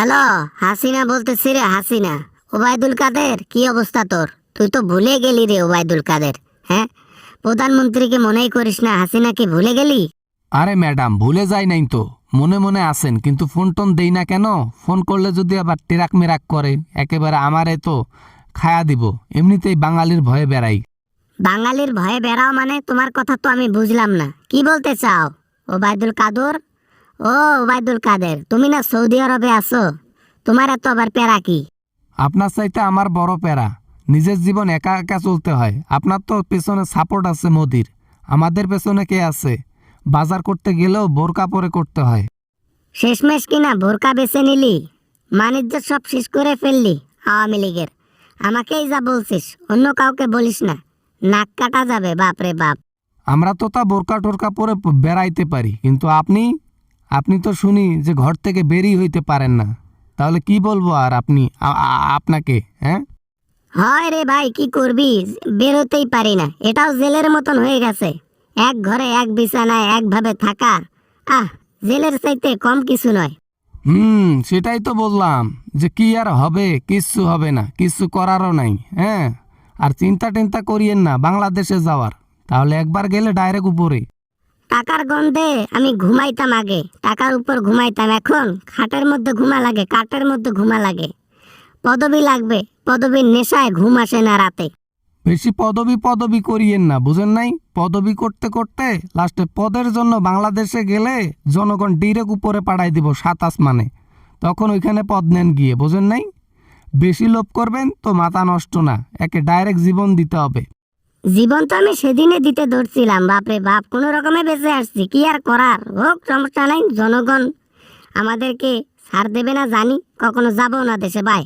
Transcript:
Hello, Hasina বলতেছি রে। হাসিনা, ওবায়দুল কাদের, কি অবস্থা তোর? তুই তো ভুলে গেলি রে ওবায়দুল কাদের। হ্যাঁ, প্রধানমন্ত্রীকে মনেই করিস না, হাসিনা কি ভুলে গেলি? আরে ম্যাডাম, ভুলে যাই নাই তো, মনে মনে আছেন, কিন্তু ফোন টোন দেই না কেন? ফোন করলে যদি আবার টেরাক মেরাক করে, একেবারে আমারে তো খায়া দিব। এমনিতেই বাঙালির ভয়ে বেড়াই। বাঙালির ভয়ে বেড়াও মানে? তোমার কথা তো আমি বুঝলাম না, কি বলতে চাও? ওবায়দুল কাদের? ও ওবায়দুল কাদের, তুমি না সৌদি আরবে আছো? তোমার এত আবার প্যারা কি? আপনার চাইতে আমার বড় প্যারা। নিজের জীবন একা একা চলতে হয়। আপনার তো পেছনে সাপোর্ট আছে মোদির। আমাদের পেছনে কে আছে? বাজার করতে গেলেও বোরকা পরে করতে হয়। শেষমেশ কিনা বোরকা বেছে নিলি? বাণিজ্য সব শেষ করে ফেললি আওয়ামী লীগের। আমাকেই যা বলছিস, অন্য কাউকে বলিস না, নাক কাটা যাবে। বাপ রে বাপ। আমরা তো তা বোরকা টোরকা পরে বেড়াইতে পারি, কিন্তু আপনি আপনি তো শুনি যে ঘর থেকে বেরিয়ে হইতে পারেন না। তাহলে কি বলবো আর আপনাকে? হ্যাঁ, হয় রে ভাই, কি করবি? বেরোতেই পারি না, এটাও জেলের মতন হয়ে গেছে। এক ঘরে এক বিছানায় একভাবে থাকা, আহ, জেলের চাইতে কম কিছু নয়। সেটাই তো বললাম যে কি আর হবে, কিচ্ছু হবে না, কিচ্ছু করারও নাই। হ্যাঁ, আর চিন্তা টিন্তা করিয়েন না বাংলাদেশে যাওয়ার, তাহলে একবার গেলে ডাইরেক্ট উপরে। টাকার গন্ধে আমি ঘুমাইতাম আগে, টাকার উপর ঘুমাইতাম, এখন খাটের মধ্যে ঘুমা লাগে, কাঠের মধ্যে ঘুমা লাগে। পদবি লাগবে, পদবির নেশায় ঘুম আসে না রাতে। বেশি পদবি পদবি করিয়েন না, বুঝেন নাই? পদবি করতে করতে লাস্টে পদের জন্য বাংলাদেশে গেলে জনগণ ডিরেক্ট উপরে পাঠাই দিব 7 আসমানে। তখন ওইখানে পদ নেন গিয়ে, বুঝেন নাই? বেশি লোভ করবেন তো মাথা নষ্ট না, একে ডাইরেক্ট জীবন দিতে হবে। জীবন তো আমি সেদিনে দিতে ধরছিলাম, বাপরে বাপ, কোনো রকমে বেঁচে আসছি, কি আর করার। হোক, সমস্যা নাই, জনগণ আমাদেরকে ছাড় দেবে না জানি, কখনো যাবো না দেশে। বাই।